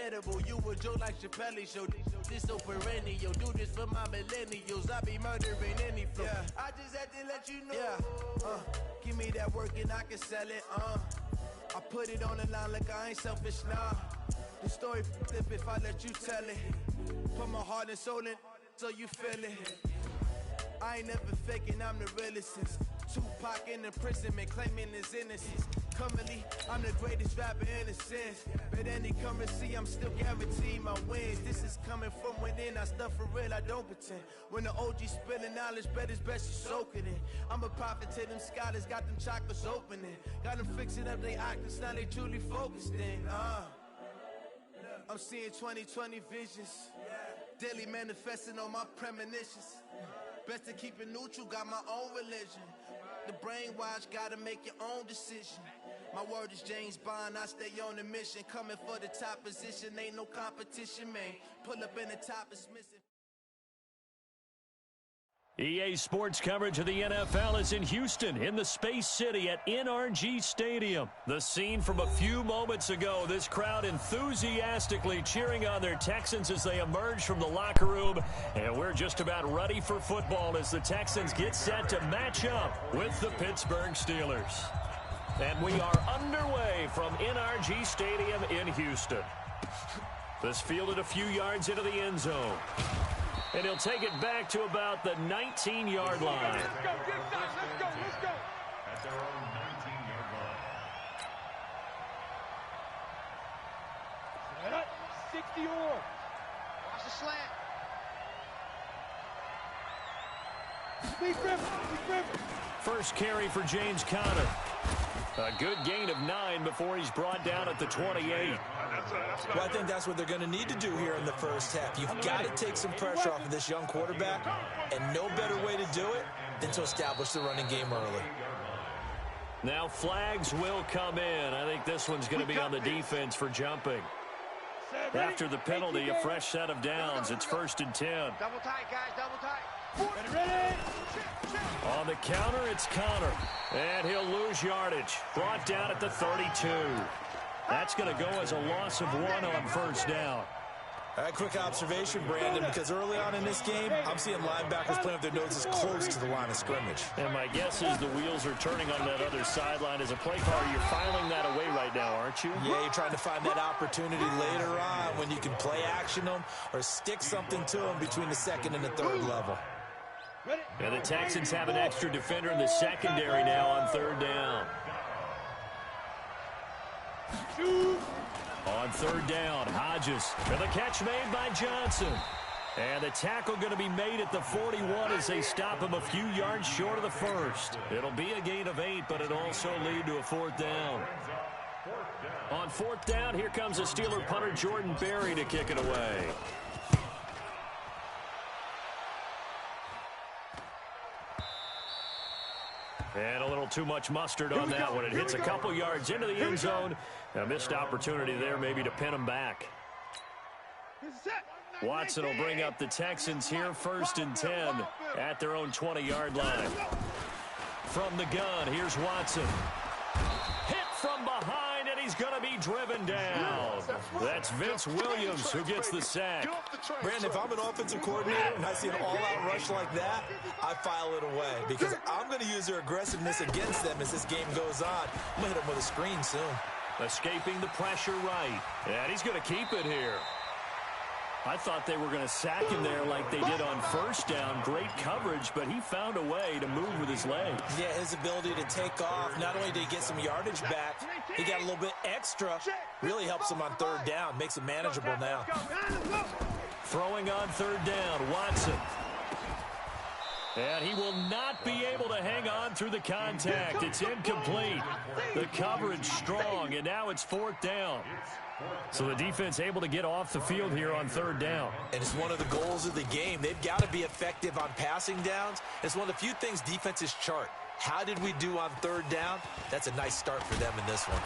edible. You a joke like Chappelle Show. This so perennial. Do this for my millennials. I be murdering any flow. Yeah. I just had to let you know. Yeah. Give me that work and I can sell it. I put it on the line like I ain't selfish, nah. The story if I let you tell it. Put my heart and soul in so you feel it. I ain't never faking, I'm the realest since Tupac in imprisonment, claiming his innocence. Currently, I'm the greatest rapper in a sense. But any currency, I'm still guaranteed my wins. This is coming from within, I stuff for real, I don't pretend. When the OG spilling knowledge, bet it's best you soak it in. I'm a prophet to them scholars, got them chakras opening. Got them fixing up their octaves, now they truly focused in. I'm seeing 2020 visions. Daily manifesting on my premonitions. Best to keep it neutral, got my own religion. The brainwash, gotta make your own decision. My word is James Bond, I stay on a mission. Coming for the top position, ain't no competition, man. Pull up in the top, it's missing. EA Sports coverage of the NFL is in Houston, in the Space City at NRG Stadium. The scene from a few moments ago, this crowd enthusiastically cheering on their Texans as they emerge from the locker room. And we're just about ready for football as the Texans get set to match up with the Pittsburgh Steelers. And we are underway from NRG Stadium in Houston. This fielded a few yards into the end zone. And he'll take it back to about the 19-yard line. Let's go, get it done. Let's go. At their own 19-yard line. 60 or. Watch the slant. Big grip. First carry for James Conner. A good gain of 9 before he's brought down at the 28. Well, I think that's what they're going to need to do here in the first half. You've got to take some pressure off of this young quarterback, and no better way to do it than to establish the running game early. Now flags will come in. I think this one's going to be on the defense for jumping. After the penalty, a fresh set of downs. It's 1st and 10. Double tight, guys, double tight. Ready. On the counter, it's Conner. And he'll lose yardage. Brought down at the 32. That's going to go as a loss of 1 on 1st down. All right, quick observation, Brandon, because early on in this game, I'm seeing linebackers playing with their noses close to the line of scrimmage. And my guess is the wheels are turning on that other sideline. As a play caller, you're filing that away right now, aren't you? Yeah, you're trying to find that opportunity later on when you can play action them or stick something to them between the 2nd and the 3rd level. And the Texans have an extra defender in the secondary now on 3rd down. On 3rd down, Hodges. And the catch made by Johnson. And the tackle going to be made at the 41 as they stop him a few yards short of the 1st. It'll be a gain of 8, but it'll also lead to a 4th down. On 4th down, here comes the Steeler punter Jordan Berry to kick it away. And a little too much mustard on that one. It hits a couple yards into the end zone. A missed opportunity there maybe to pin him back. Watson will bring up the Texans here 1st and 10 at their own 20-yard line. From the gun, here's Watson. Hit from behind, and he's going to be driven down. That's Vince Williams who gets the sack. Brandon, if I'm an offensive coordinator and I see an all-out rush like that, I file it away because I'm going to use their aggressiveness against them as this game goes on. I'm going to hit them with a screen soon. Escaping the pressure right. And he's going to keep it here. I thought they were going to sack him there like they did on 1st down. Great coverage, but he found a way to move with his legs. Yeah, his ability to take off. Not only did he get some yardage back, he got a little bit extra. Really helps him on 3rd down. Makes it manageable now. Throwing on 3rd down, Watson. And he will not be able to hang on through the contact. It's incomplete. The coverage strong, and now it's 4th down. So the defense able to get off the field here on 3rd down. And it's one of the goals of the game. They've got to be effective on passing downs. It's one of the few things defenses chart. How did we do on 3rd down? That's a nice start for them in this one.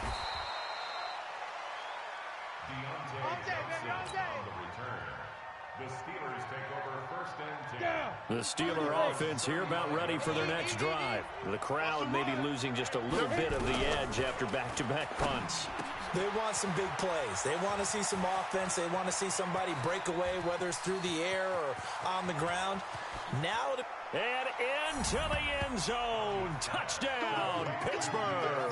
The Steelers take over 1st and 10. The Steeler offense here about ready for their next drive. The crowd may be losing just a little bit of the edge after back-to-back punts. They want some big plays. They want to see some offense. They want to see somebody break away, whether it's through the air or on the ground. Now and into the end zone. Touchdown, Pittsburgh.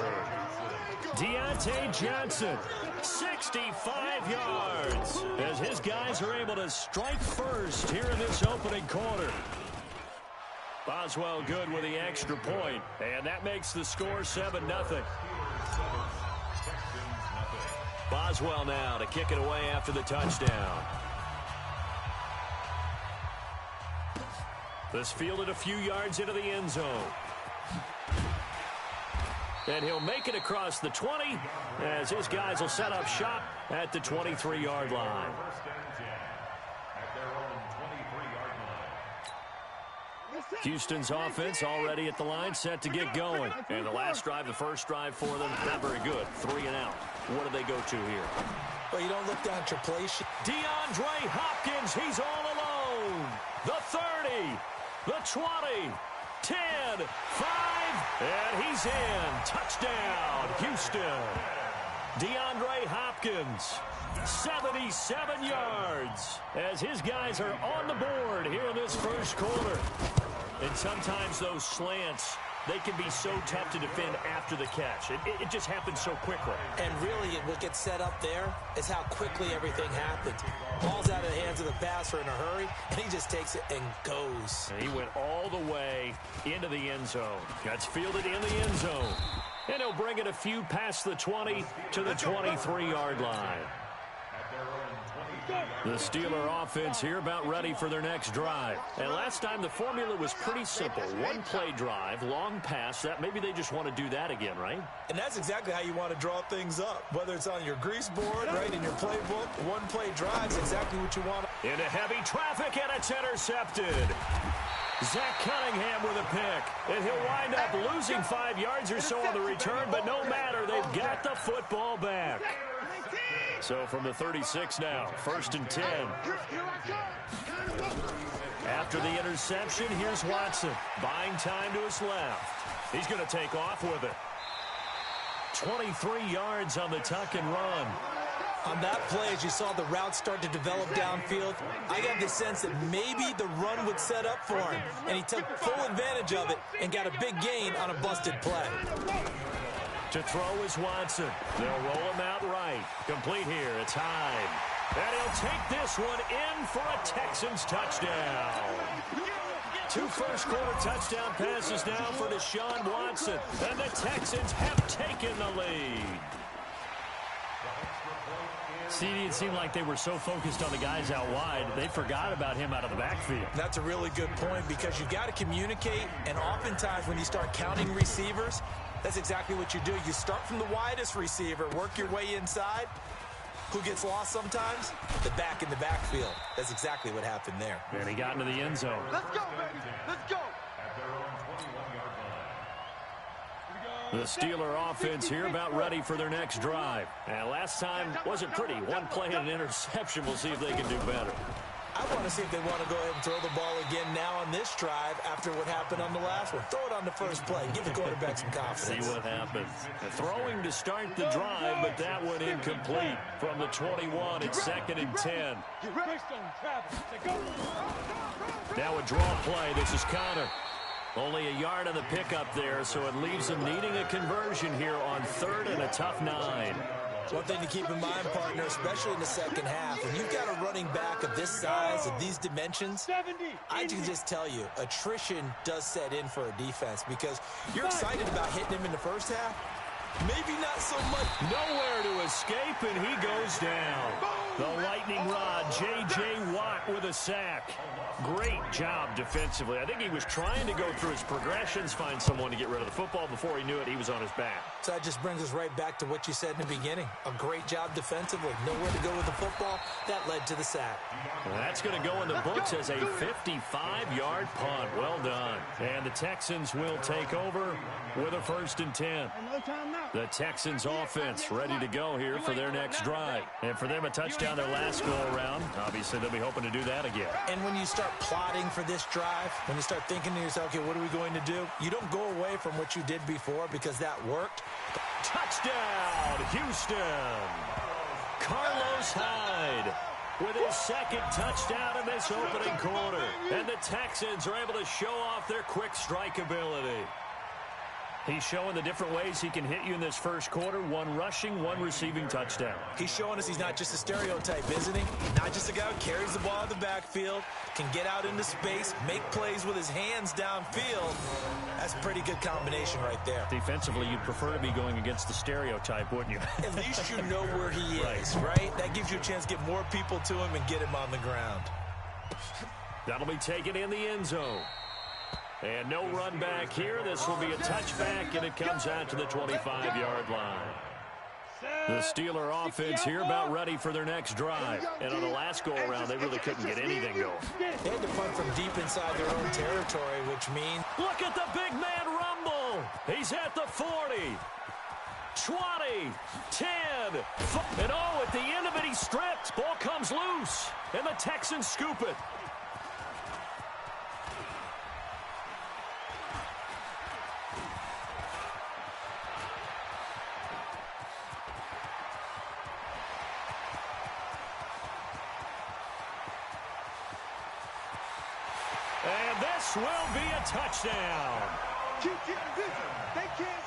Deontay Johnson, 65 yards, as his guys are able to strike first here in this opening quarter. Boswell good with the extra point, and that makes the score 7-0. Boswell now to kick it away after the touchdown. This fielded a few yards into the end zone. And he'll make it across the 20 as his guys will set up shop at the 23-yard line. Houston's offense already at the line, set to get going. And the last drive, the first drive for them, not very good. 3 and out. What do they go to here? Well, you don't look down at your play sheet. DeAndre Hopkins, he's all alone. The 30, the 20, 10, 5, and he's in. Touchdown, Houston. DeAndre Hopkins, 77 yards, as his guys are on the board here in this first quarter. And sometimes those slants, they can be so tough to defend after the catch. It just happens so quickly. And really, what gets set up there is how quickly everything happens. Ball's out of the hands of the passer in a hurry, and he just takes it and goes. And he went all the way into the end zone. Gets fielded in the end zone. And he'll bring it a few past the 20 to the 23-yard line. The Steeler offense here about ready for their next drive. And last time the formula was pretty simple. One play drive, long pass. That maybe they just want to do that again, right? And that's exactly how you want to draw things up. Whether it's on your grease board, right, in your playbook, one play drive is exactly what you want. Into heavy traffic, and it's intercepted. Zach Cunningham with a pick. And he'll wind up losing 5 yards or so on the return, but no matter, they've got the football back. So from the 36 now, 1st and 10. After the interception, here's Watson. Buying time to his left. He's going to take off with it. 23 yards on the tuck and run. On that play, as you saw the route start to develop downfield, I got the sense that maybe the run would set up for him, and he took full advantage of it and got a big gain on a busted play. To throw is Watson. They'll roll him out right. Complete here. It's Hyde. And he'll take this one in for a Texans touchdown. 2 first-quarter touchdown passes now for Deshaun Watson. And the Texans have taken the lead. See, it seemed like they were so focused on the guys out wide, they forgot about him out of the backfield. That's a really good point because you've got to communicate, and oftentimes when you start counting receivers, that's exactly what you do. You start from the widest receiver, work your way inside. Who gets lost sometimes? The back in the backfield. That's exactly what happened there. And he got into the end zone. Let's go, baby. Let's go. The Steeler offense here about ready for their next drive. And last time wasn't pretty. One play and an interception. We'll see if they can do better. I want to see if they want to go ahead and throw the ball again now on this drive after what happened on the last one. Throw it on the first play. Give the quarterback some confidence. See what happens. Throwing to start the drive, but that one incomplete. From the 21, it's 2nd and 10. Now a draw play. This is Connor. Only a yard on the pickup there, so it leaves them needing a conversion here on 3rd and a tough 9. One thing to keep in mind, partner, especially in the second half, when you've got a running back of this size, of these dimensions, I can just tell you, attrition does set in for a defense because you're excited about hitting him in the first half. Maybe not so much. Nowhere to escape, and he goes down. The lightning rod, J.J. Watt with a sack. Great job defensively. I think he was trying to go through his progressions, find someone to get rid of the football. Before he knew it, he was on his back. So that just brings us right back to what you said in the beginning. A great job defensively. Nowhere to go with the football. That led to the sack. Well, that's going to go in the books as a 55-yard punt. Well done. And the Texans will take over with a 1st and 10. The Texans offense ready to go here for their next drive. And for them, a touchdown on their last go-around. Obviously, they'll be hoping to do that again. And when you start plotting for this drive, when you start thinking to yourself, okay, what are we going to do? You don't go away from what you did before because that worked. Touchdown, Houston! Carlos Hyde with his second touchdown in this opening quarter. And the Texans are able to show off their quick strike ability. He's showing the different ways he can hit you in this first quarter. One rushing, one receiving touchdown. He's showing us he's not just a stereotype, isn't he? Not just a guy who carries the ball in the backfield, can get out into space, make plays with his hands downfield. That's a pretty good combination right there. Defensively, you'd prefer to be going against the stereotype, wouldn't you? At least you know where he is, right? That gives you a chance to get more people to him and get him on the ground. That'll be taken in the end zone. And no run back here. This will be a touchback, and it comes out to the 25-yard line. The Steeler offense here about ready for their next drive. And on the last go-around, they really couldn't get anything going. They had to punt from deep inside their own territory, which means... Look at the big man rumble. He's at the 40, 20, 10. And oh, at the end of it, he stripped. Ball comes loose, and the Texans scoop it. And this will be a touchdown.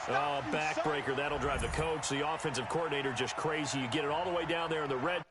Oh, backbreaker. That'll drive the coach, the offensive coordinator, just crazy. You get it all the way down there in the red.